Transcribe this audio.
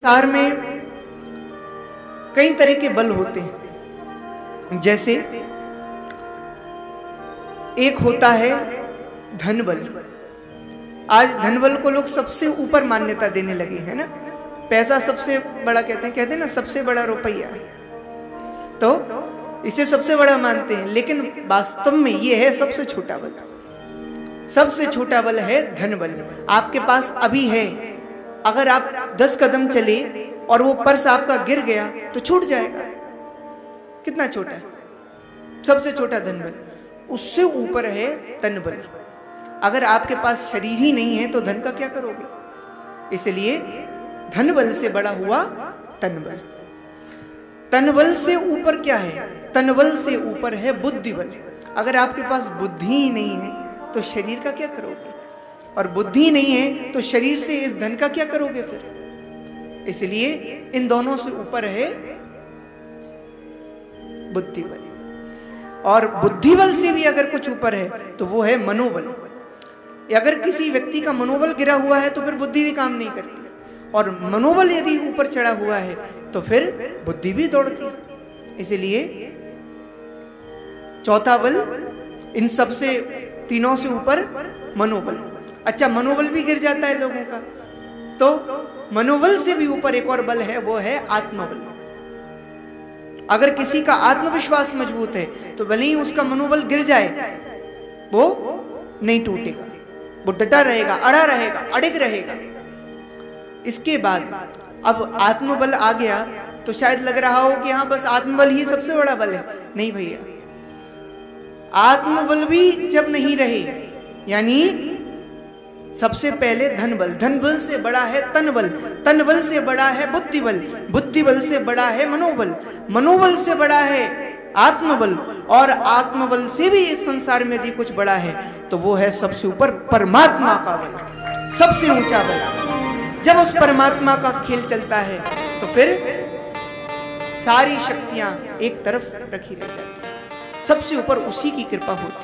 संसार में कई तरह के बल होते हैं। जैसे एक होता है धन बल। आज धन बल को लोग सबसे ऊपर मान्यता देने लगे हैं ना। पैसा सबसे बड़ा कहते हैं ना, सबसे बड़ा रुपया, तो इसे सबसे बड़ा मानते हैं। लेकिन वास्तव में ये है सबसे छोटा बल। सबसे छोटा बल है धन बल। आपके पास अभी है, अगर आप 10 कदम चले और वो पर्स आपका गिर गया तो छूट जाएगा। कितना छोटा है, सबसे छोटा धन बल। उससे ऊपर है तन बल। अगर आपके पास शरीर ही नहीं है तो धन का क्या करोगे? इसलिए धन बल से बड़ा हुआ तन बल। तन बल से ऊपर क्या है? तन बल से ऊपर है बुद्धि बल। अगर आपके पास बुद्धि ही नहीं है तो शरीर का क्या करोगे? और बुद्धि नहीं है तो शरीर से इस धन का क्या करोगे फिर? इसलिए इन दोनों से ऊपर है बुद्धि बल। और बुद्धि बल से भी अगर कुछ ऊपर है तो वो है मनोबल। अगर किसी व्यक्ति का मनोबल गिरा हुआ है तो फिर बुद्धि भी काम नहीं करती, और मनोबल यदि ऊपर चढ़ा हुआ है तो फिर बुद्धि भी दौड़ती। इसलिए चौथा बल इन सबसे तीनों से ऊपर मनोबल। अच्छा, मनोबल भी गिर जाता है लोगों का, तो मनोबल से भी ऊपर एक और बल है, वो है आत्मबल। अगर किसी का आत्मविश्वास मजबूत है तो भले ही उसका मनोबल गिर जाए, वो नहीं टूटेगा, वो डटा रहेगा, अड़ा रहेगा, अड़िग रहेगा। इसके बाद अब आत्मबल आ गया तो शायद लग रहा हो कि हाँ बस आत्मबल ही सबसे बड़ा बल है। नहीं भैया, आत्मबल भी जब नहीं रहे, यानी सबसे पहले धन बल। धन बल से बड़ा है तन बल, तन बल से बड़ा है बुद्धि बल, बुद्धि बल से बड़ा है मनोबल, मनोबल से बड़ा है आत्मबल, और आत्मबल से भी इस संसार में यदि कुछ बड़ा है तो वो है सबसे ऊपर परमात्मा का बल, सबसे ऊंचा बल। जब उस परमात्मा का खेल चलता है तो फिर सारी शक्तियां एक तरफ रखी रह जाती है। सबसे ऊपर उसी की कृपा होती है।